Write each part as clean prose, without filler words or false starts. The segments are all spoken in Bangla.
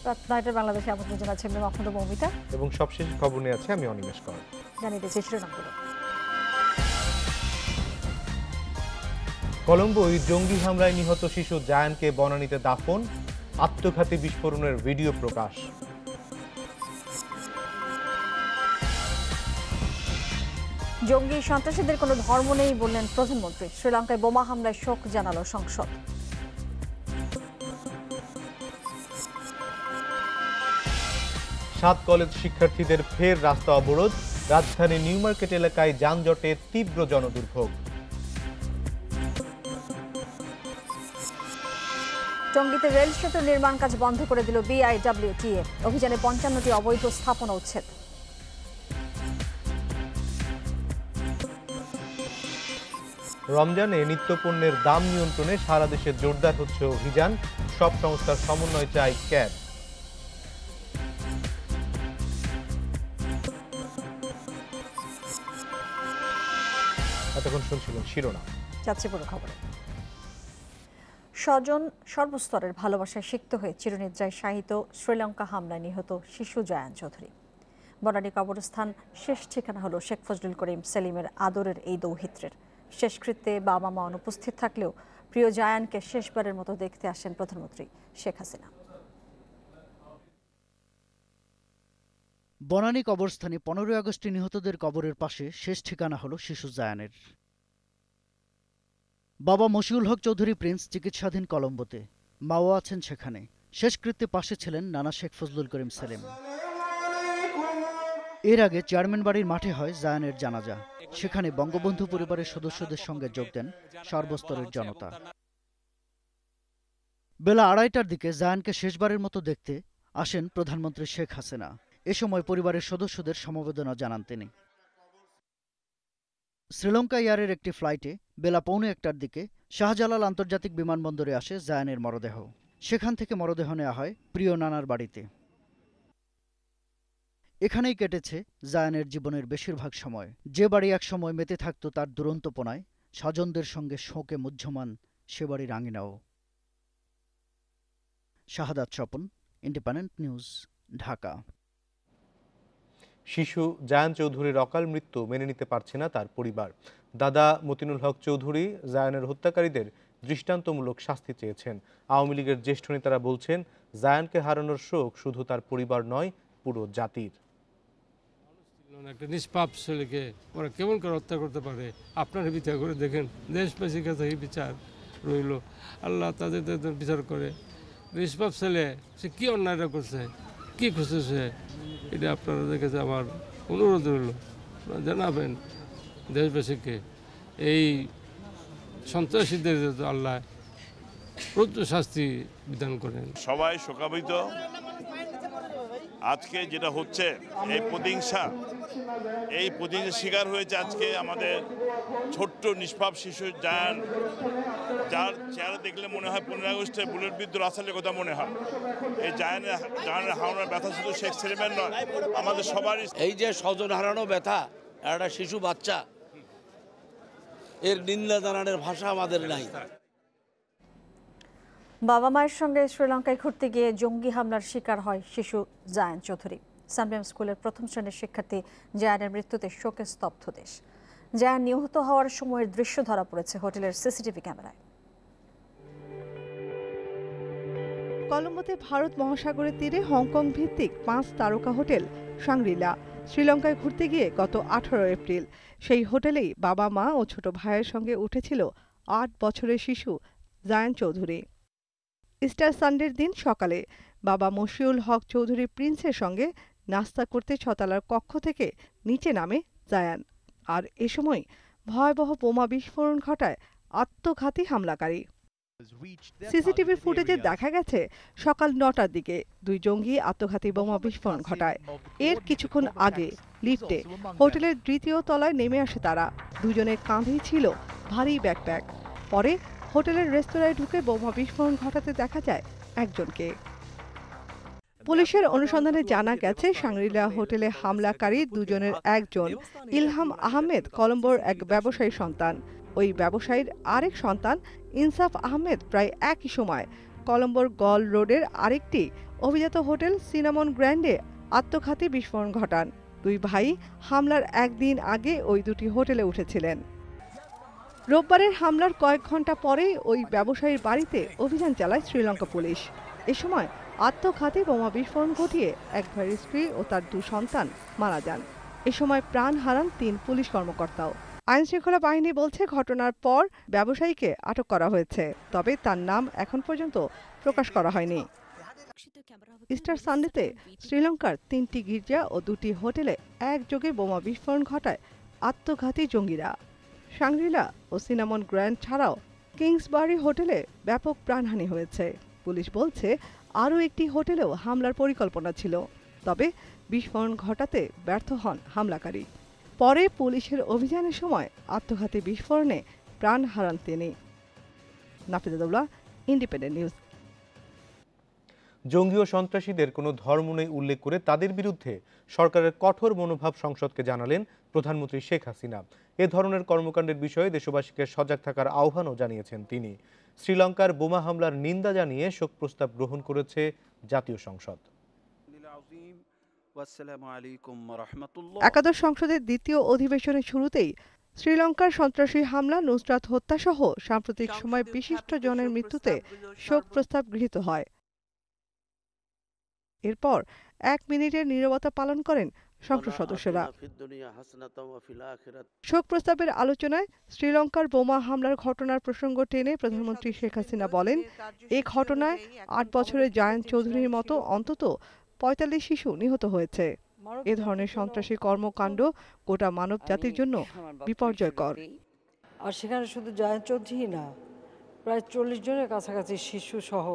রাত 9টার বাংলাদেশে আমন্ত্রণ জানাচ্ছেন মাহমুদ মৌমিতা এবং সবশেষ খবর নিয়ে আছে আমি অনিমেষ কর। জানিয়ে দিচ্ছি শিরোনামগুলো। কলম্বোয় জঙ্গি হামলায় নিহত শিশু জায়ানকে বনানীতে দাফন, আত্মঘাতী বিস্ফোরণের ভিডিও প্রকাশ। জঙ্গি সন্ত্রাসীদের কোনো ধর্ম নেই বললেন প্রধানমন্ত্রী। শ্রীলঙ্কায় বোমা হামলায় শোক জানালো সংসদ। সাত কলেজ শিক্ষার্থীদের ফের রাস্তা অবরোধ, রাজধানী নিউ মার্কেট এলাকায় যানজটে তীব্র জনদুর্ভোগ। টঙ্গীতে রেল সেতু নির্মাণ কাজ বন্ধ করে দিল বিআইডব্লিউটিএ। অভিযানে 55টি অবৈধ স্থাপনা উচ্ছেদ। রমজানে নিত্যপণ্যের দাম নিয়ন্ত্রণে সারা দেশে জোরদার হচ্ছে অভিযান, সব সংস্থার সমন্বয় চায় ক্যাব। এতক্ষণ শুনছিলেন শিরোনাম, যাচ্ছে পুরো খবরে। স্বজন সর্বস্তরের ভালোবাসায় সিক্ত হয়ে চিরনিদ্রায় শায়িত শ্রীলঙ্কা হামলায় নিহত শিশু জায়ান চৌধুরী। বনানী কবরস্থান শেষ ঠিকানা হলো শেখ ফজলুল করিম সেলিমের আদরের এই দৌহিত্রের। শেষকৃত্যে বাবা মা অনুপস্থিত থাকলেও প্রিয় জায়ানকে শেষবারের মতো দেখতে আসেন প্রধানমন্ত্রী শেখ হাসিনা। বনানী কবরস্থানে 15 আগস্টে নিহতদের কবরের পাশে শেষ ঠিকানা হলো শিশু জায়ানের। বাবা মশিউল হক চৌধুরী প্রিন্স চিকিৎসাধীন কলম্বোতে, মাও আছেন সেখানে। শেষকৃত্যে পাশে ছিলেন নানা শেখ ফজলুল করিম সেলিম। এর আগে চেয়ারম্যান বাড়ির মাঠে হয় জায়ানের জানাজা। সেখানে বঙ্গবন্ধু পরিবারের সদস্যদের সঙ্গে যোগ দেন সর্বস্তরের জনতা। বেলা 2:30টার দিকে জায়ানকে শেষবারের মতো দেখতে আসেন প্রধানমন্ত্রী শেখ হাসিনা। এ সময় পরিবারের সদস্যদের সমবেদনা জানান তিনি। শ্রীলঙ্কা এয়ারের একটি ফ্লাইটে বেলা 1:45টার দিকে শাহজালাল আন্তর্জাতিক বিমানবন্দরে আসে জায়ানের মরদেহ। সেখান থেকে মরদেহ নেওয়া হয় প্রিয় নানার বাড়িতে। এখানেই কেটেছে জায়ানের জীবনের বেশিরভাগ সময়। যে বাড়ি একসময় মেতে থাকত তার দুরন্তপনায়, স্বজনদের সঙ্গে শোকে মুহ্যমান সে বাড়ির আঙিনাও। শাহাদাত স্বপন, ইন্ডিপেন্ডেন্ট নিউজ, ঢাকা। শিশু জায়ান চৌধুরীর অকাল মৃত্যু মেনে নিতে পারছে না তার পরিবার। দাদা মতিনুল হক চৌধুরী জায়ানের হত্যাকারীদের দৃষ্টান্তমূলক শাস্তি চেয়েছেন। আওয়ামী লীগের জ্যেষ্ঠ নেতারা বলছেন, জায়ানকে হারানোর শোক শুধু তার পরিবার নয়, পুরো জাতির। একটা নিষ্পাপ ছেলেকে ওরা কেমন করে হত্যা করতে পারে? আপনারা বিচার করে দেখেন, দেশবাসীর কাছে এই বিচার রইল, আল্লাহ তাদের বিচার করে। নিষ্পাপ ছেলে সে কি অন্যায়টা করছে, কি খুঁজেছে, এটা আপনাদের কাছে আমার অনুরোধ রইল, জানাবেন দেশবাসীকে। এই সন্ত্রাসীদের আল্লাহ প্রচুর শাস্তি বিধান করেন। সবাই শোকাবৃত। আজকে যেটা হচ্ছে এই প্রতিহিংসার শিকার হয়েছে আজকে আমাদের ছোট্ট নিষ্পাপ শিশু জায়ান, যার চেহারা দেখলে মনে হয় 15 আগস্টে বুলেট বিদ্ধ রাসেলের কথা মনে হয়। এই জায়ানের হারানোর ব্যথা শুধু শেখ সেলিমের নয়, আমাদের সবারই। এই যে স্বজন হারানো ব্যথা, একটা শিশু বাচ্চা, এর নিন্দা জানানোর ভাষা আমাদের নাই। বাবা মায়ের সঙ্গে শ্রীলঙ্কায় ঘুরতে গিয়ে জঙ্গি হামলার শিকার হয় শিশু জায়ান চৌধুরী। সানবিয়াম স্কুলের প্রথম শ্রেণীর শিক্ষার্থী জায়ানের মৃত্যুতে শোকে স্তব্ধ দেশ। জায়ান নিহত হওয়ার সময়ের দৃশ্য ধরা পড়েছে হোটেলের সিসিটিভি ক্যামেরায়। কলম্বোতে ভারত মহাসাগরের তীরে হংকং ভিত্তিক 5 তারকা হোটেল শাংরিলা শ্রীলঙ্কায় ঘুরতে গিয়ে গত 18 এপ্রিল সেই হোটেলেই বাবা মা ও ছোট ভাইয়ের সঙ্গে উঠেছিল 8 বছরের শিশু জায়ান চৌধুরী। ইস্টার সানডের দিন সকালে বাবা মশিউল হক চৌধুরী প্রিন্সের সঙ্গে নাস্তা করতে 6 তলার কক্ষ থেকে নিচে নামে জায়ান। আর এ সময় ভয়াবহ বোমা বিস্ফোরণ ঘটায় আত্মঘাতী হামলাকারী। সিসিটিভি ফুটেজে দেখা গেছে সকাল 9টার দিকে 2 জঙ্গি আত্মঘাতী বোমা বিস্ফোরণ ঘটায়। এর কিছুক্ষণ আগে লিফটে হোটেলের 2য় তলায় নেমে আসে তারা। দুজনের কাঁধেই ছিল ভারী ব্যাকপ্যাক। পরে হোটেলের রেস্তোরাঁয় ঢুকে বোমা বিস্ফোরণ ঘটাতে দেখা যায় একজনকে। পুলিশের অনুসন্ধানে জানা গেছে শাংরিলা হোটেলে হামলাকারী দুজনের একজন ইলহাম আহমেদ কলম্বোর এক ব্যবসায়ী সন্তান। ওই ব্যবসায়ীর আরেক সন্তান ইনসাফ আহমেদ প্রায় একই সময় কলম্বোর গল রোডের আরেকটি অভিজাত হোটেল সিনামন গ্র্যান্ডে আত্মঘাতী বিস্ফোরণ ঘটান। দুই ভাই হামলার একদিন আগে ওই দুটি হোটেলে উঠেছিলেন। রোববারের হামলার কয়েক ঘন্টা পরেই ওই ব্যবসায়ীর বাড়িতে অভিযান চালায় শ্রীলঙ্কা পুলিশ। এ সময় আত্মঘাতী বোমা বিস্ফোরণ ঘটিয়ে এক ভাইয়ের স্ত্রী ও তার 2 সন্তান মারা যান। এ সময় প্রাণ হারান 3 পুলিশ কর্মকর্তাও। আইনশৃঙ্খলা বাহিনী বলছে ঘটনার পর ব্যবসায়ীকে আটক করা হয়েছে, তবে তার নাম এখন পর্যন্ত প্রকাশ করা হয়নি। ইস্টার সানডেতে শ্রীলঙ্কার 3টি গির্জা ও 2টি হোটেলে একযোগে বোমা বিস্ফোরণ ঘটায় আত্মঘাতী জঙ্গিরা। শাংরিলা ও সিনামন গ্র্যান্ড ছাড়াও কিংসবারি হোটেলে ব্যাপক প্রাণহানি হয়েছে। পুলিশ বলছে আরও একটি হোটেলেও হামলার পরিকল্পনা ছিল, তবে বিস্ফোরণ ঘটাতে ব্যর্থ হন হামলাকারী। পরে পুলিশের অভিযানের সময় আত্মঘাতী বিস্ফোরণে প্রাণ হারান তিনি। Nafiza Daula, independent news. জঙ্গি ও সন্ত্রাসীদের কোনো ধর্ম নেই উল্লেখ করে তাদের বিরুদ্ধে সরকারের কঠোর মনোভাব সংসদকে জানালেন প্রধানমন্ত্রী শেখ হাসিনা। এ ধরনের কর্মকাণ্ডের বিষয়ে দেশবাসীকে সজাগ থাকার আহ্বানও জানিয়েছেন তিনি। শ্রীলঙ্কার বোমা হামলার নিন্দা জানিয়ে শোক প্রস্তাব গ্রহণ করেছে জাতীয় সংসদ। একাদশ সংসদের দ্বিতীয় অধিবেশনের শুরুতেই শ্রীলঙ্কার সন্ত্রাসী হামলা, নুসরাত হত্যাসহ সাম্প্রতিক সময় বিশিষ্ট জনের মৃত্যুতে শোক প্রস্তাব গৃহীত হয়। এরপর 1 মিনিটের নীরবতা পালন করেন সংসদ সদস্যরা। শোক প্রস্তাবের আলোচনায় শ্রীলঙ্কার বোমা হামলার ঘটনার প্রসঙ্গ টেনে প্রধানমন্ত্রী শেখ হাসিনা বলেন, এই ঘটনায় 8 বছরের জায়ান চৌধুরীর মতো অন্তত 45 শিশু নিহত হয়েছে। এ ধরনের সন্ত্রাসী কর্মকাণ্ড গোটা মানব জাতির জন্য বিপর্যয়কর। আর সেখানে শুধু জায়ান চৌধুরী না, প্রায় 40 জনের কাছাকাছি শিশু সহ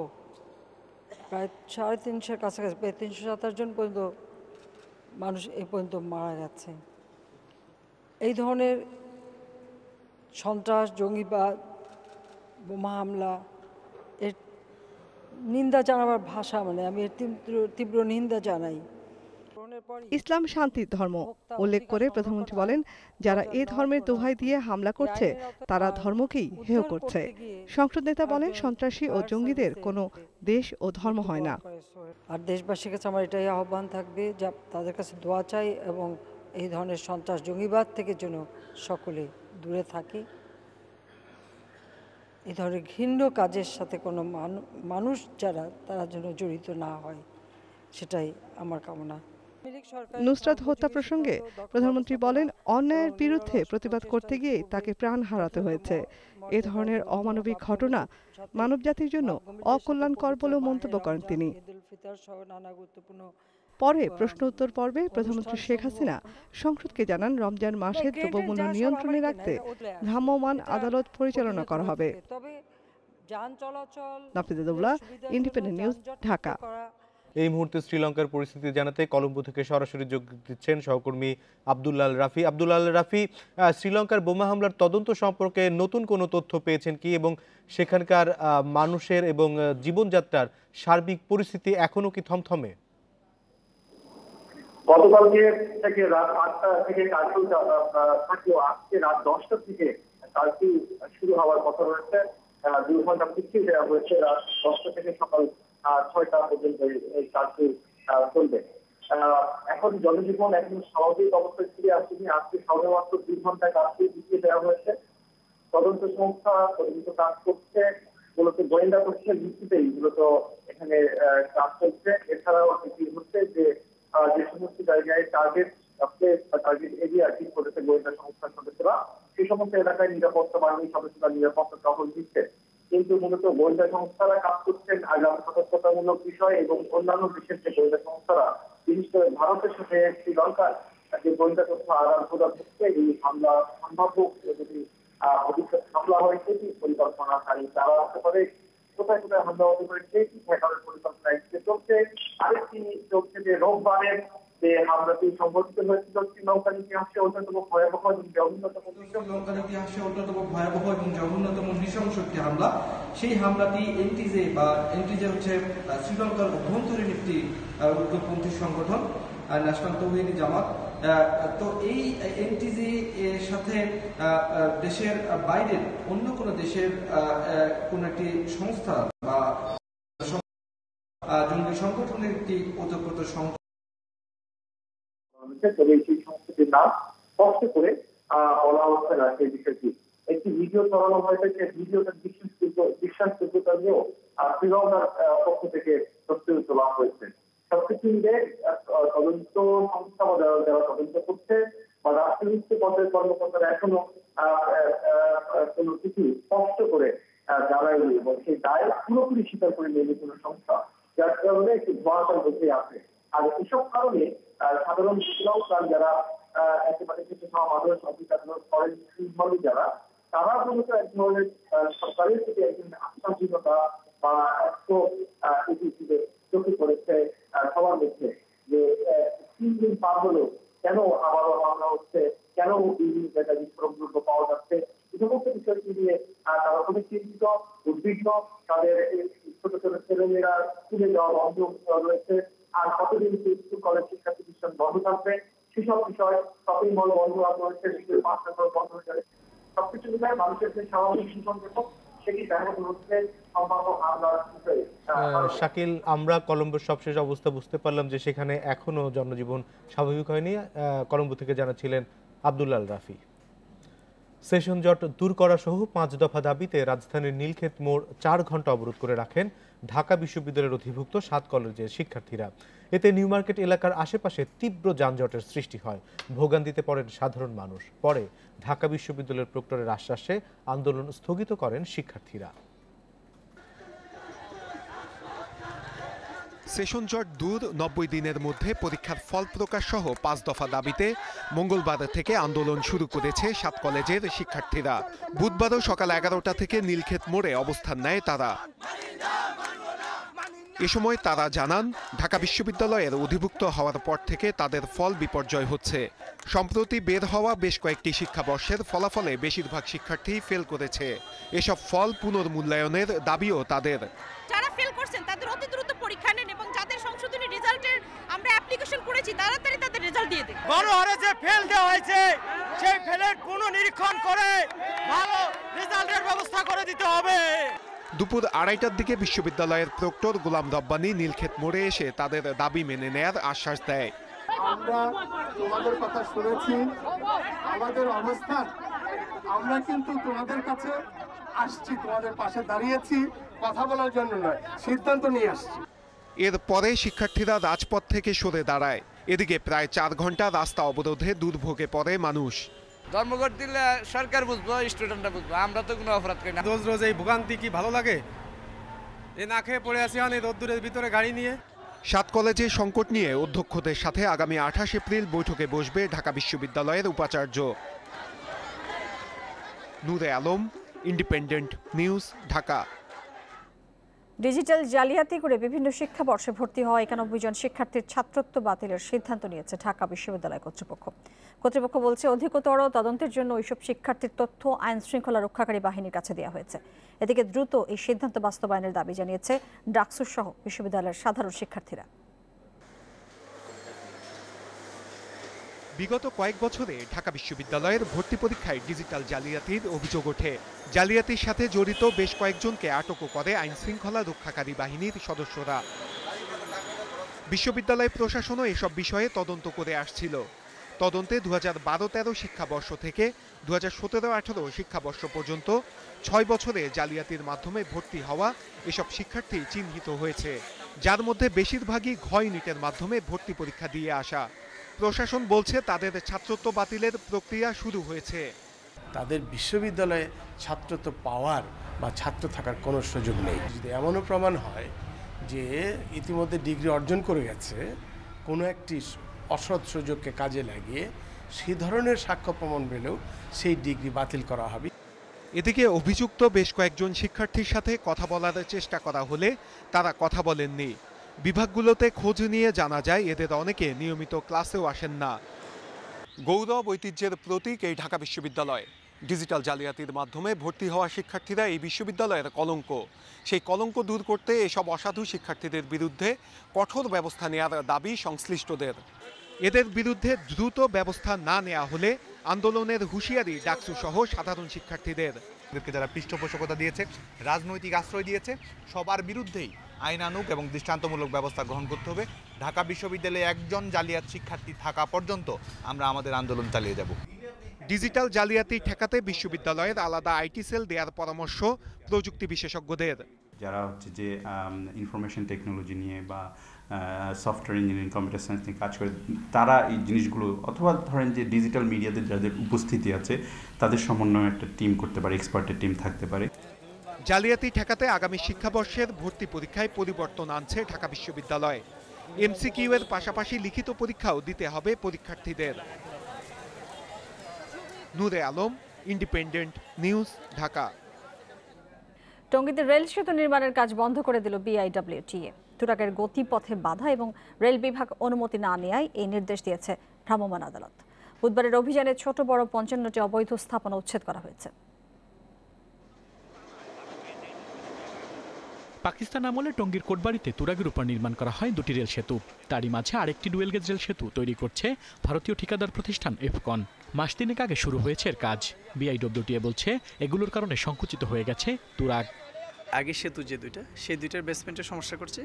প্রায় 350-এর কাছাকাছি, প্রায় 327 জন পর্যন্ত মানুষ এই পর্যন্ত মারা গেছে। এই ধরনের সন্ত্রাস, জঙ্গিবাদ, বোমা হামলা এর নিন্দা জানাবার ভাষা আমি এর তীব্র নিন্দা জানাই। ইসলাম শান্তির ধর্ম উল্লেখ করে প্রধানমন্ত্রী বলেন, যারা এ ধর্মের দোহাই দিয়ে হামলা করছে তারা ধর্মকেই হেয় করছে। সংসদ নেতা বলেন, সন্ত্রাসী ও জঙ্গিদের কোনো দেশ ও ধর্ম হয় না। আর দেশবাসীর কাছে আমার এটাই আহ্বান থাকবে যে তাদের কাছে দোয়া চাই এবং এই ধরনের সন্ত্রাস, জঙ্গিবাদ থেকে যেন সকলে দূরে থাকি। এই ধরনের ঘৃণ্য কাজের সাথে কোনো মানুষ যারা তারা যেন জড়িত না হয়, সেটাই আমার কামনা। নুসরাত হত্যা প্রসঙ্গে প্রধানমন্ত্রী বলেন, অন্যায়ের বিরুদ্ধে প্রতিবাদ করতে গিয়ে তাকে প্রাণ হারাতে হয়েছে। এ ধরনের অমানবিক ঘটনা মানবজাতির জন্য অকল্যাণকর বলেও মন্তব্য করেন তিনি। পরে প্রশ্ন উত্তর পর্বে প্রধানমন্ত্রী শেখ হাসিনা সংসদকে জানান, রমজান মাসে দ্রব্যমূল্য নিয়ন্ত্রণে রাখতে ভ্রাম্যমাণ আদালত পরিচালনা করা হবে। Nafiza Daula, independent News, Dhaka. এই মুহূর্তে শ্রীলঙ্কার পরিস্থিতি জানাতে কলম্বো থেকে সরাসরি যোগ দিচ্ছেন সহকর্মী আব্দুল্লাহ রাফি। আব্দুল্লাহ রাফি, শ্রীলঙ্কার বোমা হামলার তদন্ত সম্পর্কে নতুন কোনো তথ্য পেয়েছেন কি, এবং সেখানকার মানুষের এবং জীবনযাত্রার সার্বিক পরিস্থিতি এখনো কি থমথমে? গতকালকে থেকে রাত 8টা থেকে কার্ফিউ থাকলেও আজকে রাত 10টা থেকে কার্ফিউ শুরু হওয়ার কথা রয়েছে। 2 ঘন্টা পিছিয়ে দেওয়া হয়েছে। রাত 10টা থেকে সকাল 6টা পর্যন্ত এই কার্ফিউ চলবে। এখন জনজীবন একদম স্বাভাবিক অবস্থায় ফিরে আসেনি। আজকে সবেমাত্র 2 ঘন্টা কার্ফিউ পিছিয়ে দেওয়া হয়েছে। তদন্ত সংস্থা তদন্ত কাজ করছে, মূলত গোয়েন্দা তথ্যের ভিত্তিতেই মূলত এখানে কাজ চলছে। এছাড়াও এটি হচ্ছে যে সমস্ত জায়গায় টার্গেট প্লেস বা টার্গেট এরিয়া ঠিক করেছে গোয়েন্দা সংস্থার সদস্যরা, সেই সমস্ত এলাকায় নিরাপত্তা বাহিনীর সদস্যরা নিরাপত্তা টহল দিচ্ছে। কিন্তু মূলত গোয়েন্দা সংস্থারা কাজ করছেন আগাম সতর্কতামূলক বিষয় এবং অন্যান্য দেশের যে গোয়েন্দা সংস্থারা, বিশেষ করে ভারতের সাথে শ্রীলঙ্কার যে গোয়েন্দা তথ্য আদান প্রদান হচ্ছে, এই হামলা সম্ভাব্য যদি ভবিষ্যৎ হামলা হয় সেটি পরিকল্পনাকারী তারা হতে পারে, কোথায় কোথায় হামলা হতে পারে সেটি ঠেকানোর পরিকল্পনা চলছে। আরেকটি চলছে যে রোববারের যে হামলাটি সংঘটিত হয়েছিল শ্রীলঙ্কার ইতিহাসে অন্যতম ভয়াবহ এবং জঘন্যতম নৃশংস একটি হামলা। সেই হামলাটি এনটিজে হচ্ছে শ্রীলঙ্কার অভ্যন্তরীণ একটি উগ্রপন্থী সংগঠন, ন্যাশনাল তৌহিদি জামাত। তো এই এনটিজি এর সাথে দেশের বাইরের অন্য কোনো দেশের কোন একটি সংস্থা বা জঙ্গি সংগঠনের একটি ওতপ্রোত তবে সেই সংস্কৃতির নাম স্পষ্ট করে বলা হচ্ছে না সেই বিষয়টি। একটি ভিডিও ছড়ানো হয়েছে, সেই ভিডিওটার বিশ্বাসযোগ্যতা নিয়েও শ্রীলঙ্কার পক্ষ থেকে প্রস্তুতি তোলা হয়েছে। সবকিছু মিলে তদন্ত সংস্থা বা যারা তদন্ত করছে বা রাষ্ট্রীয় পদের কর্মকর্তারা এখনো কোনো কিছু স্পষ্ট করে জানায়নি এবং সেই দায় পুরোপুরি স্বীকার করে নেয়নি কোনো সংস্থা, যার কারণে একটি ধোঁয়াশার মধ্যে আছে। আর এসব কারণে সাধারণ শ্রীলঙ্কার যারা একেবারে কিছু মানুষ অধিকার করেন যারা, তারা মূলত এক ধরনের সরকারের প্রতি একজন আস্থাহীনতা বা চোখে পড়েছে সবার মধ্যে, যে 3 দিন পার হলো কেন আবারও হামলা হচ্ছে, কেন বিভিন্ন জায়গায় বিস্ফোরকদ্রব্য পাওয়া যাচ্ছে, এই সমস্ত বিষয়টি নিয়ে তারা খুবই চিন্তিত, উদ্বিগ্ন। তাদের ছোট ছোট ছেলেমেয়েরা স্কুলে যাওয়া বন্ধ রয়েছে, আর কতদিন স্কুল কলেজ শিক্ষা প্রতিষ্ঠান বন্ধ থাকবে সেসব বিষয়, শপিং মল বন্ধ রয়েছে, পাঠ্যক্রম বন্ধ হয়ে যাবে। সবকিছু মিলিয়ে মানুষের যে স্বাভাবিক জীবন যাপন সেটি ব্যাহত হচ্ছে সম্ভাব্য হামলার বিষয়ে। শাকিল, আমরা কলম্বোর সবশেষ অবস্থা বুঝতে পারলাম যে সেখানে এখনো জনজীবন স্বাভাবিক হয়নি। কলম্বো থেকে জানাচ্ছিলেন আব্দুল্লাহ রাফি। সেশন জট দূর করা সহ 5 দফা দাবিতে রাজধানীর নীলক্ষেত মোড় 4 ঘন্টা অবরোধ করে রাখেন ঢাকা বিশ্ববিদ্যালয়ের অধিভুক্ত 7 কলেজের শিক্ষার্থীরা। এতে নিউ মার্কেট এলাকার আশেপাশে তীব্র যানজটের সৃষ্টি হয়, ভোগান্তিতে পড়েন সাধারণ মানুষ। পরে ঢাকা বিশ্ববিদ্যালয়ের প্রক্টরের আশ্বাসে আন্দোলন স্থগিত করেন শিক্ষার্থীরা। সেশন জট দূর, 90 দিনের মধ্যে পরীক্ষার ফল প্রকাশ সহ 5 দফা দাবিতে মঙ্গলবার থেকে আন্দোলন শুরু করেছে 7 কলেজের শিক্ষার্থীরা। বুধবারও সকাল 11টা থেকে নীলক্ষেত মোড়ে অবস্থান নেয় তারা। এ সময় তারা জানান, ঢাকা বিশ্ববিদ্যালয়ের অধিভুক্ত হওয়ার পর থেকে তাদের ফল বিপর্যয় হচ্ছে। সম্প্রতি বের হওয়া বেশ কয়েকটি শিক্ষাবর্ষের ফলাফলে বেশিরভাগ শিক্ষার্থী ফেল করেছে। এসব ফল পুনর্মূল্যায়নের দাবিও তাদের। যারা ফেল করছেন তাদের অতি দ্রুত পরীক্ষা নেন এবং যাদের সংশোধনী রেজাল্টের আমরা অ্যাপ্লিকেশন করেছি তাড়াতাড়ি তাদের রেজাল্ট দিয়ে দিন। বড় হারে যে ফেল দেওয়া হয়েছে সেই ফেলের পুনর্নিরীক্ষণ করে ভালো রেজাল্টের ব্যবস্থা করে দিতে হবে। দুপুর 2:30টার দিকে বিশ্ববিদ্যালয়ের প্রক্টর গোলাম রব্বানী নীলক্ষেত মোড়ে এসে তাদের দাবি মেনে নেয়ার আশ্বাস দেয়। আমরা তোমাদের কথা শুনেছি, আমাদের অবস্থান, আমরা কিন্তু তোমাদের কাছে আসছি, তোমাদের পাশে দাঁড়িয়েছি, কথা বলার জন্য নয়, সিদ্ধান্ত নিয়ে আসছি। এরপরে শিক্ষার্থীরা রাজপথ থেকে সরে দাঁড়ায়। এদিকে প্রায় 4 ঘন্টা রাস্তা অবরোধে দুর্ভোগে পড়ে মানুষ। ধর্মঘট দিলে সরকার বুঝবো, স্টুডেন্টরা বুঝবো, আমরা তো কোনো অপরাধ করি না। রোজ রোজ এই ভোগান্তি কি ভালো লাগে? এ না খেয়ে পড়ে আসি অনেক রোদ্দুরের ভিতরে গাড়ি নিয়ে। 7 কলেজের সংকট নিয়ে অধ্যক্ষদের সাথে আগামী 28 এপ্রিল বৈঠকে বসবে ঢাকা বিশ্ববিদ্যালয়ের উপাচার্য। Nure Alam, Independent News, Dhaka. Digital জালিয়াতি করে বিভিন্ন শিক্ষাবর্ষে ভর্তি হওয়া 91 জন শিক্ষার্থীর ছাত্রত্ব বাতিলের সিদ্ধান্ত নিয়েছে ঢাকা বিশ্ববিদ্যালয় কর্তৃপক্ষ। কর্তৃপক্ষ বলছে, অধিকতর তদন্তের জন্য ওইসব শিক্ষার্থীর তথ্য আইন শৃঙ্খলা রক্ষাকারী বাহিনীর কাছে দেওয়া হয়েছে। এদিকে দ্রুত এই সিদ্ধান্ত বাস্তবায়নের দাবি জানিয়েছে ডাকসু সহ বিশ্ববিদ্যালয়ের সাধারণ শিক্ষার্থীরা। বিগত কয়েক বছরে ঢাকা বিশ্ববিদ্যালয়ের ভর্তি পরীক্ষায় ডিজিটাল জালিয়াতির অভিযোগ ওঠে। জালিয়াতির সাথে জড়িত বেশ কয়েকজনকে আটকও করে আইন শৃঙ্খলা রক্ষাকারী বাহিনীর সদস্যরা। বিশ্ববিদ্যালয় প্রশাসনও এসব বিষয়ে তদন্ত করে আসছিল। তদন্তে 2012-13 শিক্ষাবর্ষ থেকে 2017-18 শিক্ষাবর্ষ পর্যন্ত 6 বছরে জালিয়াতির মাধ্যমে ভর্তি হওয়া এসব শিক্ষার্থী চিহ্নিত হয়েছে, যার মধ্যে বেশিরভাগই ঘ ইউনিটের মাধ্যমে ভর্তি পরীক্ষা দিয়ে আসা। প্রশাসন বলছে, তাদের ছাত্রত্ব বাতিলের প্রক্রিয়া শুরু হয়েছে। তাদের বিশ্ববিদ্যালয়ে ছাত্রত্ব পাওয়ার বা ছাত্র থাকার কোনো সুযোগ নেই। যদি এমনও প্রমাণ হয় যে ইতিমধ্যে ডিগ্রি অর্জন করে গেছে, কোনো একটি অসৎ সুযোগকে কাজে লাগিয়ে সেই ধরনের সাক্ষ্য প্রমাণ পেলেও সেই ডিগ্রি বাতিল করা হবে। এদিকে অভিযুক্ত বেশ কয়েকজন শিক্ষার্থীর সাথে কথা বলার চেষ্টা করা হলে তারা কথা বলেননি। বিভাগগুলোতে খোঁজ নিয়ে জানা যায়, এদের অনেকে নিয়মিত ক্লাসেও আসেন না। গৌরব ঐতিহ্যের প্রতীক এই ঢাকা বিশ্ববিদ্যালয়। ডিজিটাল জালিয়াতির মাধ্যমে ভর্তি হওয়া শিক্ষার্থীরা এই বিশ্ববিদ্যালয়ের কলঙ্ক। সেই কলঙ্ক দূর করতে এসব অসাধু শিক্ষার্থীদের বিরুদ্ধে কঠোর ব্যবস্থা নেওয়ার দাবি সংশ্লিষ্টদের। এদের বিরুদ্ধে দ্রুত ব্যবস্থা না নেওয়া হলে আন্দোলনের হুঁশিয়ারি ডাকসু সহ সাধারণ শিক্ষার্থীদের। যারা পৃষ্ঠপোষকতা দিয়েছে, রাজনৈতিক আশ্রয় দিয়েছে, সবার বিরুদ্ধেই আইন আনুক এবং দৃষ্টান্তমূলক ব্যবস্থা গ্রহণ করতে হবে। ঢাকা বিশ্ববিদ্যালয়ে একজন জালিয়াত শিক্ষার্থী থাকা পর্যন্ত আমরা আমাদের আন্দোলন চালিয়ে যাব। ডিজিটাল জালিয়াতি ঠেকাতে বিশ্ববিদ্যালয়ের আলাদা আইটি সেল দেওয়ার পরামর্শ প্রযুক্তি বিশেষজ্ঞদের। যারা হচ্ছে যে ইনফরমেশন টেকনোলজি নিয়ে বা সফটওয়্যার ইঞ্জিনিয়ারিং, কম্পিউটার সায়েন্স নিয়ে কাজ করে, তারা এই জিনিসগুলো, অথবা ধরেন যে ডিজিটাল মিডিয়াতে যাদের উপস্থিতি আছে তাদের সমন্বয়ে একটা টিম করতে পারে, এক্সপার্টের টিম থাকতে পারে। জালিয়াতি ঠেকাতে আগামী শিক্ষাবর্ষের ভর্তি পরীক্ষায় পরিবর্তন আনছে ঢাকা বিশ্ববিদ্যালয়। এমসিকিউ এর পাশাপাশি লিখিত পরীক্ষাও দিতে হবে পরীক্ষার্থীদের। Nure Alam, Independent News, Dhaka. টঙ্গীতে রেল সেতু নির্মাণের কাজ বন্ধ করে দিল বিআইডব্লিউটিএ। তুরাগের গতিপথে বাধা এবং রেল বিভাগ অনুমতি না নেওয়ায় এই নির্দেশ দিয়েছে ভ্রাম্যমাণ আদালত। বুধবারের অভিযানে ছোট বড় 55টি অবৈধ স্থাপনা উচ্ছেদ করা হয়েছে। পাকিস্তান আমলে টঙ্গীর কোটবাড়িতে তুরাগের উপর নির্মাণ করা হয় দুটি রেল সেতু। তারই মাঝে আরেকটি ডুয়েল গেজ রেল সেতু তৈরি করছে ভারতীয় ঠিকাদার প্রতিষ্ঠান এফকন। মাস তিনেক আগে শুরু হয়েছে এর কাজ। বিআইডব্লিউটিএ বলছে এগুলোর কারণে সংকুচিত হয়ে গেছে তুরাগ। আগে সেতু যে দুইটা, সেই দুইটার বেসমেন্টের সমস্যা করছে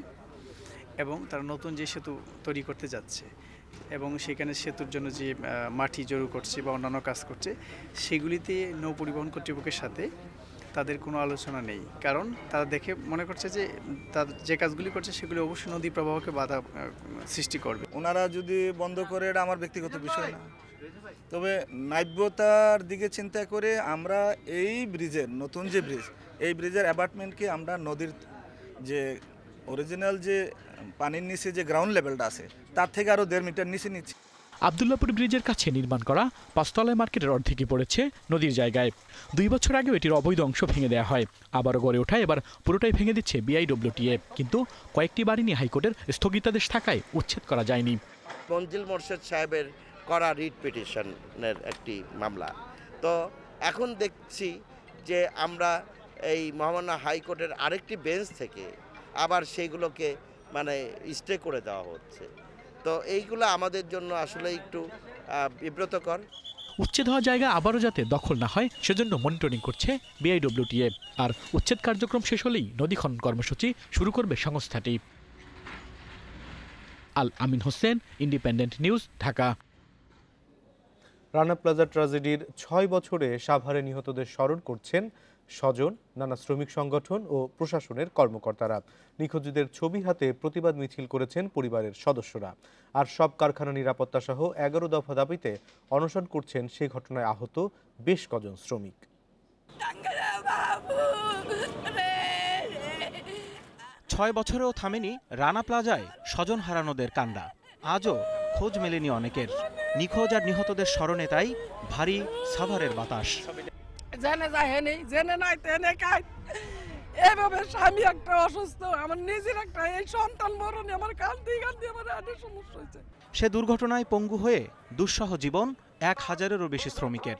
এবং তারা নতুন যে সেতু তৈরি করতে যাচ্ছে এবং সেখানে সেতুর জন্য যে মাটি জড়ো করছে বা অন্যান্য কাজ করছে, সেগুলিতে নৌ পরিবহন কর্তৃপক্ষের সাথে তাদের কোনো আলোচনা নেই। কারণ তারা দেখে মনে করছে যে তাদের যে কাজগুলি করছে সেগুলি অবশ্যই নদী প্রবাহকে বাধা সৃষ্টি করবে। ওনারা যদি বন্ধ করে, এটা আমার ব্যক্তিগত বিষয় না, তবে ন্যায্যতার দিকে চিন্তা করে আমরা এই ব্রিজের, নতুন যে ব্রিজ, এই ব্রিজের অ্যাবার্টমেন্টকে আমরা নদীর যে অরিজিনাল যে পানির নিচে যে গ্রাউন্ড লেভেলটা আছে তার থেকে আরও 1.5 মিটার নিচে নিচ্ছি। আব্দুল্লাপুর ব্রিজের কাছে নির্মাণ করা পাঁচতলায় মার্কেটের অর্ধেকই পড়েছে নদীর জায়গায়। 2 বছর আগেও এটির অবৈধ অংশ ভেঙে দেওয়া হয়, আবারও গড়ে ওঠায় এবার পুরোটাই ভেঙে দিচ্ছে বিআইডব্লিউটিএ। কিন্তু কয়েকটি বাড়ি নিয়ে হাইকোর্টের স্থগিতাদেশ থাকায় উচ্ছেদ করা যায়নি। মঞ্জিল মোর্শেদ সাহেবের করা রিট পিটিশনের একটি মামলা, তো এখন দেখছি যে আমরা এই মহামান্য হাইকোর্টের আরেকটি বেঞ্চ থেকে আবার সেইগুলোকে মানে স্টে করে দেওয়া হচ্ছে। তো এইগুলো আমাদের জন্য আসলে একটু বিব্রতকর। উচ্ছেদ হওয়া জায়গা আবারও যাতে দখল না হয় সেজন্য মনিটরিং করছে বিআইডব্লিউটিএ। আর উচ্ছেদ কার্যক্রম শেষ হলেই নদী খনন কর্মসূচি শুরু করবে সংস্থাটি। Al Amin Hossain, Independent News, Dhaka. Rana Plaza ট্র্যাজেডির 6 বছরে সাভারে নিহতদের স্মরণ করছেন স্বজন, নানা শ্রমিক সংগঠন ও প্রশাসনের কর্মকর্তারা। নিখোঁজদের ছবি হাতে প্রতিবাদ মিছিল করেছেন পরিবারের সদস্যরা। আর সব কারখানা নিরাপত্তা সহ 11 দফা দাবিতে অনশন করছেন সেই ঘটনায় আহত বেশ কজন শ্রমিক। 6 বছরেও থামেনি রানা প্লাজায় স্বজন হারানোদের কান্না। আজও খোঁজ মেলেনি অনেকের। নিখোঁজ আর নিহতদের স্মরণে তাই ভারী সাভারের বাতাস। জেনে যায়নি, জেনে নাই তেনে কাজ। এভাবে স্বামী একটা অসুস্থ, আমার নিজের একটা এই সন্তান মরণে আমার কান্দি আমার আগে সমস্যা হয়েছে। সে দুর্ঘটনায় পঙ্গু হয়ে দুঃসহ জীবন 1000-এরও বেশি শ্রমিকের।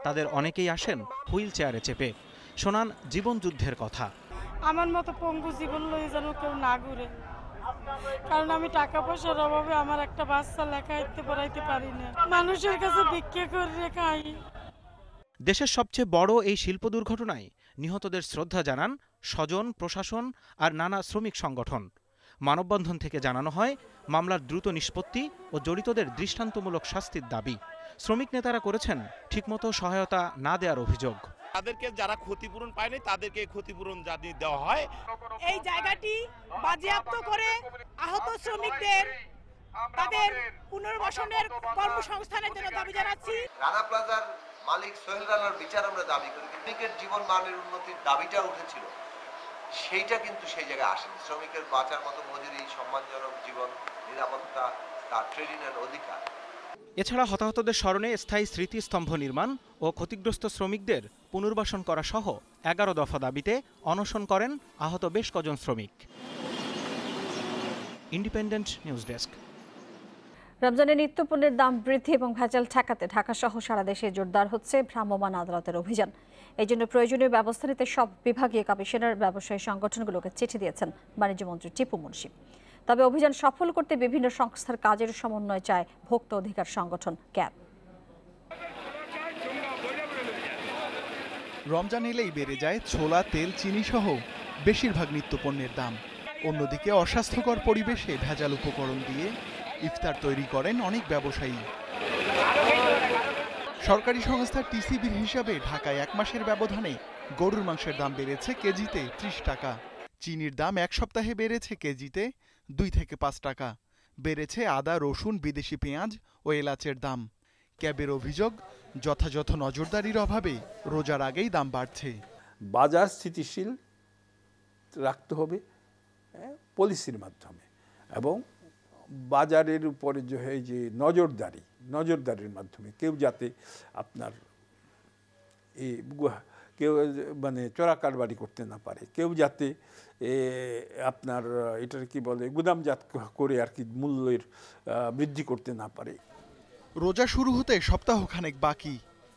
তাদের অনেকেই আসেন হুইল চেয়ারে চেপে, শোনান জীবন যুদ্ধের কথা। আমার মতো পঙ্গু জীবন লয়ে যেন কেউ না ঘুরে, কারণ আমি টাকা পয়সার অভাবে আমার একটা বাচ্চা লেখাইতে পড়াইতে পারি না, মানুষের কাছে ভিক্ষা করে খাই। দেশের সবচেয়ে বড় এই শিল্প দুর্ঘটনায় নিহতদের শ্রদ্ধা জানান স্বজন, প্রশাসন আর নানা শ্রমিক সংগঠন। মানববন্ধন থেকে জানানো হয় মামলার দ্রুত নিষ্পত্তি ও জড়িতদের দৃষ্টান্তমূলক শাস্তির দাবি। শ্রমিক নেতারা করেছেন ঠিকমতো সহায়তা না দেওয়ার অভিযোগ। তাদেরকে যারা ক্ষতিপূরণ পায়নি তাদেরকে ক্ষতিপূরণ জানিয়ে দেওয়া হয়। এই জায়গাটি বাজেয়াপ্ত করে আহত শ্রমিকদের তাদের পুনর্বাসনের কর্মসংস্থানের জন্য দাবি জানাচ্ছি। রানা প্লাজার মালিক সোহেল রানার বিচার আমরা দাবি করি। শ্রমিকের জীবন মানের উন্নতির দাবিটা উঠেছিল, সেইটা কিন্তু সেই জায়গায় আসেনি। শ্রমিকের বাঁচার মতো মজুরি, সম্মানজনক জীবন, নিরাপত্তা, তার ট্রেনিংয়ের অধিকার। এছাড়া হতাহতদের স্মরণে স্থায়ী স্মৃতিস্তম্ভ নির্মাণ ও ক্ষতিগ্রস্ত শ্রমিকদের পুনর্বাসন করা সহ 11 দফা দাবিতে অনশন করেন আহত বেশ কজন শ্রমিক। Independent news desk. রমজানে নিত্যপণ্যের দাম বৃদ্ধি এবং ভেজাল ঠেকাতে ঢাকা সহ সারা দেশে জোরদার হচ্ছে ভ্রাম্যমাণ আদালতের অভিযান। এই জন্য প্রয়োজনীয় ব্যবস্থা নিতে সব বিভাগীয় কমিশনার ব্যবসায়ী সংগঠনগুলোকে চিঠি দিয়েছেন বাণিজ্যমন্ত্রী টিপু মুন্সি। তবে অভিযান সফল করতে বিভিন্ন সংস্থার কাজের সমন্বয় চায় ভোক্তা অধিকার সংগঠন ক্যাব। রমজান এলেই বেড়ে যায় ছোলা, তেল, চিনি সহ বেশিরভাগ নিত্যপণ্যের দাম। অন্যদিকে অস্বাস্থ্যকর পরিবেশে ভেজাল উপকরণ দিয়ে ইফতার তৈরি করেন অনেক ব্যবসায়ী। সরকারি সংস্থা টিসিবির হিসাবে ঢাকায় 1 মাসের ব্যবধানে গরুর মাংসের দাম বেড়েছে কেজিতে 30 টাকা, চিনির দাম 1 সপ্তাহে বেড়েছে কেজিতে 2 থেকে 5 টাকা, বেড়েছে আদা, রসুন, বিদেশি পেঁয়াজ ও এলাচের দাম। ক্যাবের অভিযোগ, যথাযথ নজরদারির অভাবে রোজার আগেই দাম বাড়ছে। বাজার স্থিতিশীল রাখতে হবে পলিসির মাধ্যমে, এবং বাজারের উপরে যে নজরদারির মাধ্যমে কেউ যাতে আপনার কেউ মানে চোরাকারবারি করতে না পারে, কেউ যাতে আপনার এটার কি বলে গুদামজাত করে আর কি মূল্যের বৃদ্ধি করতে না পারে। রোজা শুরু হতে সপ্তাহখানেক বাকি,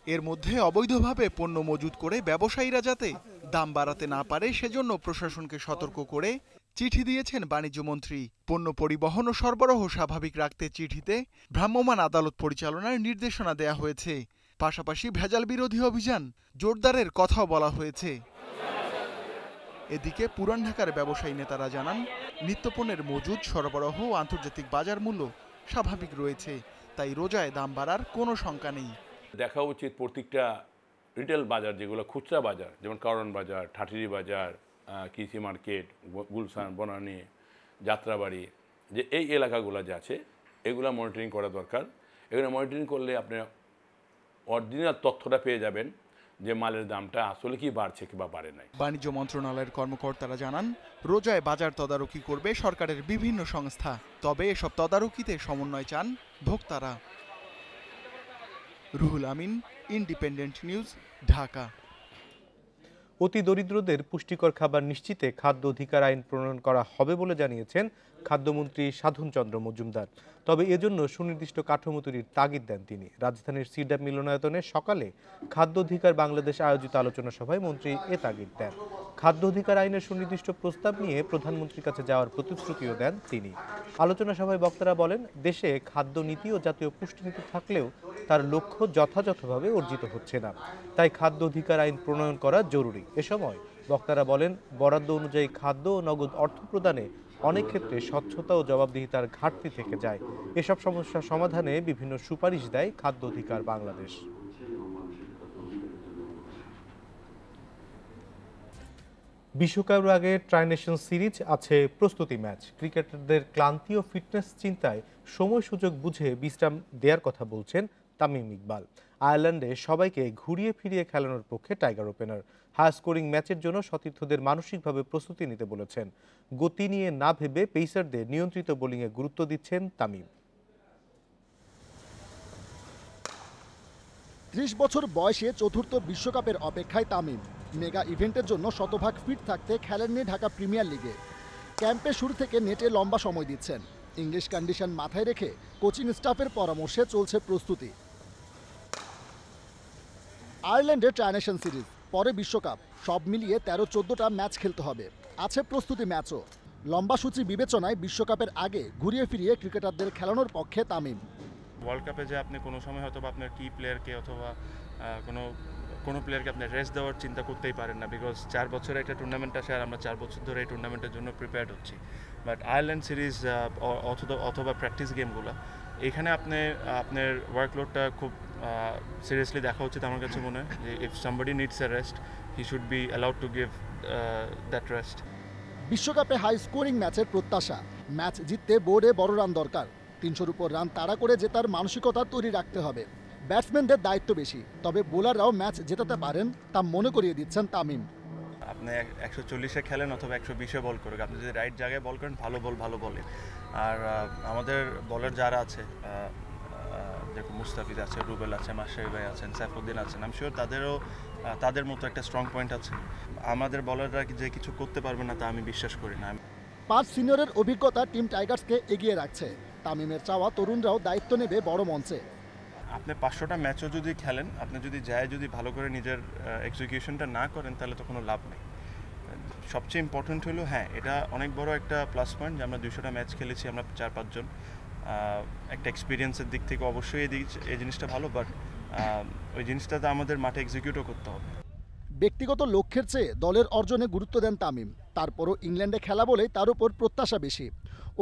এর মধ্যে অবৈধভাবে পণ্য মজুত করে ব্যবসায়ীরা যাতে দাম বাড়াতে না পারে সেজন্য প্রশাসনকে সতর্ক করে চিঠি দিয়েছেন বাণিজ্যমন্ত্রী। পণ্য পরিবহন ও সরবরাহ স্বাভাবিক রাখতে চিঠিতে ভ্রাম্যমাণ আদালত পরিচালনার নির্দেশনা দেয়া হয়েছে। পাশাপাশি ভেজাল বিরোধী অভিযান জোরদারের কথাও বলা হয়েছে। এদিকে পুরান ঢাকার ব্যবসায়ী নেতারা জানান, নিত্যপণ্যের মজুদ, সরবরাহ ও আন্তর্জাতিক বাজার মূল্য স্বাভাবিক রয়েছে, তাই রোজায় দাম বাড়ার কোনো শঙ্কা নেই। দেখা উচিত প্রত্যেকটা রিটেল বাজার, যেগুলো খুচরা বাজার, যেমন কারণ বাজার, ঠাটিরি বাজার, কৃষি মার্কেট, গুলশান, বনানী, যাত্রাবাড়ি, যে এই এলাকাগুলো যে আছে এগুলো মনিটরিং করা দরকার। এগুলো মনিটরিং করলে আপনি অরিজিনাল তথ্যটা পেয়ে যাবেন যে মালের দামটা আসলে কি বাড়ছে কিংবা বাড়ে নাই। বাণিজ্য মন্ত্রণালয়ের কর্মকর্তারা জানান, রোজায় বাজার তদারকি করবে সরকারের বিভিন্ন সংস্থা, তবে এসব তদারকিতে সমন্বয় চান ভোক্তারা। Ruhul Amin, independent News, Dhaka. অতি দরিদ্রদের পুষ্টিকর খাবার নিশ্চিতে খাদ্য অধিকার আইন প্রণয়ন করা হবে বলে জানিয়েছেন খাদ্যমন্ত্রী সাধন চন্দ্র মজুমদার। তবে এজন্য সুনির্দিষ্ট কাঠামো তৈরির তাগিদ দেন তিনি। রাজধানীর সিডাপ মিলনায়তনে সকালে খাদ্য অধিকার বাংলাদেশ আয়োজিত আলোচনা সভায় মন্ত্রী এ তাগিদ দেন। খাদ্য অধিকার আইনের সুনির্দিষ্ট প্রস্তাব নিয়ে প্রধানমন্ত্রীর কাছে যাওয়ার প্রতিশ্রুতিও দেন তিনি। আলোচনা সভায় বক্তারা বলেন, দেশে খাদ্য নীতি ও জাতীয় পুষ্টিনীতি থাকলেও তার লক্ষ্য যথাযথভাবে অর্জিত হচ্ছে না, তাই খাদ্য অধিকার আইন প্রণয়ন করা জরুরি। এ সময় বক্তারা বলেন, বরাদ্দ অনুযায়ী খাদ্য ও নগদ অর্থ প্রদানে অনেক ক্ষেত্রে স্বচ্ছতা ও জবাবদিহিতার ঘাটতি থেকে যায়। এসব সমস্যা সমাধানে বিভিন্ন সুপারিশ দেয় খাদ্য অধিকার বাংলাদেশ। বিশ্বকাপের আগে ট্রাই নেশন সিরিজ আছে প্রস্তুতি ম্যাচ। ক্রিকেটারদের ক্লান্তি ও ফিটনেস চিন্তায় সময় সুযোগ বুঝে বিশ্রাম দেওয়ার কথা বলছেন তামিম ইকবাল। আয়ারল্যান্ডে সবাইকে ঘুরিয়ে ফিরিয়ে খেলানোর পক্ষে টাইগার ওপেনার। হাই স্কোরিং ম্যাচের জন্য সতীর্থদের মানসিকভাবে প্রস্তুতি নিতে বলেছেন। গতি নিয়ে না ভেবে পেসারদের নিয়ন্ত্রিত বোলিংয়ে গুরুত্ব দিচ্ছেন তামিম। 30 বছর বয়সে চতুর্থ বিশ্বকাপের অপেক্ষায় তামিম। মেগা ইভেন্টের জন্য শতভাগ ফিট থাকতে খেলেননি ঢাকা প্রিমিয়ার লিগে। ক্যাম্পে শুরু থেকে নেটে লম্বা সময় দিচ্ছেন। ইংলিশ কন্ডিশন মাথায় রেখে কোচিং স্টাফের পরামর্শে চলছে প্রস্তুতি। আয়ারল্যান্ডে ট্রাই নেশন সিরিজ, পরে বিশ্বকাপ, সব মিলিয়ে 13-14টা ম্যাচ খেলতে হবে। আছে প্রস্তুতি ম্যাচও। লম্বা সূচি বিবেচনায় বিশ্বকাপের আগে ঘুরিয়ে ফিরিয়ে ক্রিকেটারদের খেলানোর পক্ষে তামিম। ওয়ার্ল্ড কাপে যে আপনি কোনো সময় হয়তো আপনার কি প্লেয়ারকে অথবা কোনো প্লেয়ারকে আপনি রেস্ট দেওয়ার চিন্তা করতেই পারেন না, বিকজ 4 বছরের একটা টুর্নামেন্ট আসে আর আমরা 4 বছর ধরে এই টুর্নামেন্টের জন্য প্রিপেয়ার্ড হচ্ছি। বাট আয়ারল্যান্ড সিরিজ অথবা প্র্যাকটিস গেমগুলো, এখানে আপনার ওয়ার্কলোডটা খুব সিরিয়াসলি দেখা উচিত আমার কাছে মনে হয়। যে if somebody needs a rest, he should be allowed to give that rest. বিশ্বকাপে হাই স্কোরিং ম্যাচের প্রত্যাশা। ম্যাচ জিততে বোর্ডে বড় রান দরকার। 300-র উপর রান তাড়া করে জেতার মানসিকতা তৈরি রাখতে হবে। ব্যাটসম্যানদের দায়িত্ব বেশি, তবে বোলাররাও ম্যাচ জেতাতে পারেন তা মনে করিয়ে দিচ্ছেন তামিম। আপনি 140-এ খেলেন অথবা 120-এ বল করুক, আপনি যদি রাইট জায়গায় বল করেন ভালো বলে। আর আমাদের বলার যারা আছে, যেরকম মুস্তাফিজ আছে, রুবেল আছে, মাশরাফি ভাই আছেন, সাইফুদ্দিন আছেন, আমি শিওর তাদের মতো একটা স্ট্রং পয়েন্ট আছে। আমাদের বলাররা যে কিছু করতে পারবে না তা আমি বিশ্বাস করি না। 5 সিনিয়রের অভিজ্ঞতা টিম টাইগার্সকে এগিয়ে রাখছে। তামিমের চাওয়া তরুণরাও দায়িত্ব নেবে বড় মঞ্চে। আপনি 500টা ম্যাচও যদি খেলেন, আপনি যদি ভালো করে নিজের এক্সিকিউশনটা না করেন, তাহলে তো কোনো লাভ নেই। সবচেয়ে ইম্পর্টেন্ট হলো, হ্যাঁ, এটা অনেক বড় একটা প্লাস পয়েন্ট যে আমরা 200টা ম্যাচ খেলেছি, আমরা 4-5 জন। একটা এক্সপিরিয়েন্সের দিক থেকে অবশ্যই এই জিনিসটা ভালো, বাট ওই জিনিসটাতে আমাদের মাঠে এক্সিকিউটও করতে হবে। ব্যক্তিগত লক্ষ্যের চেয়ে দলের অর্জনে গুরুত্ব দেন তামিম। তারপরও ইংল্যান্ডে খেলা বলেই তার উপর প্রত্যাশা বেশি।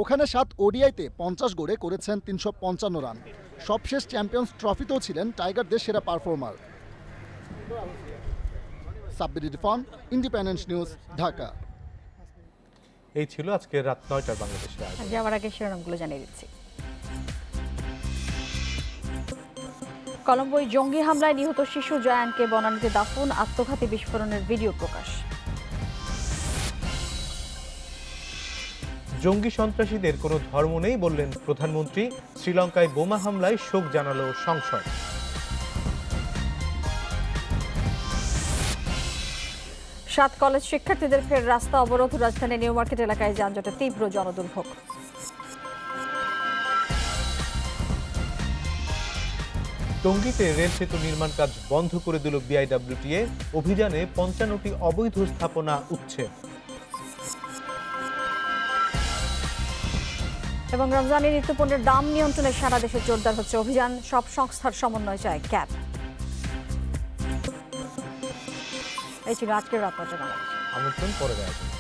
ওখানে 7 ওডিআইতে 50 গড়ে করেছেন 355 রান। সবশেষ চ্যাম্পিয়ন্স ট্রফিতেও ছিলেন টাইগারদের সেরা performer. Sabbir Irfan, independence news, Dhaka. এই ছিল আজকে রাত 9টার বাংলাদেশের আয়োজন। যাওয়ার আগে শিরোনামগুলো জানিয়ে দিচ্ছি। কলম্বোয় জঙ্গি হামলায় নিহত শিশু জায়ানকে বনানীতে দাফন, আত্মঘাতী বিস্ফোরণের ভিডিও প্রকাশ। জঙ্গি সন্ত্রাসীদের কোনো ধর্ম নেই বললেন প্রধানমন্ত্রী। শ্রীলঙ্কায় বোমা হামলায় শোক জানালো সংসদ। সাত কলেজ শিক্ষার্থীদের ফের রাস্তা অবরোধ, রাজধানী নিউ মার্কেট এলাকায় যানজটে তীব্র জনদুর্ভোগ। টঙ্গীতে রেল সেতু নির্মাণ কাজ বন্ধ করে দিল বিআইডব্লিউটিএ, অভিযানে 55টি অবৈধ স্থাপনা উচ্ছেদ। এবং রমজানের নিত্যপণ্যের দাম নিয়ন্ত্রণে সারা দেশে জোরদার হচ্ছে অভিযান, সব সংস্থার সমন্বয় চায় ক্যাব। এই ছিল আজকের রাত 9টার বাংলাদেশ। আমন্ত্রণ পরের আয়োজন।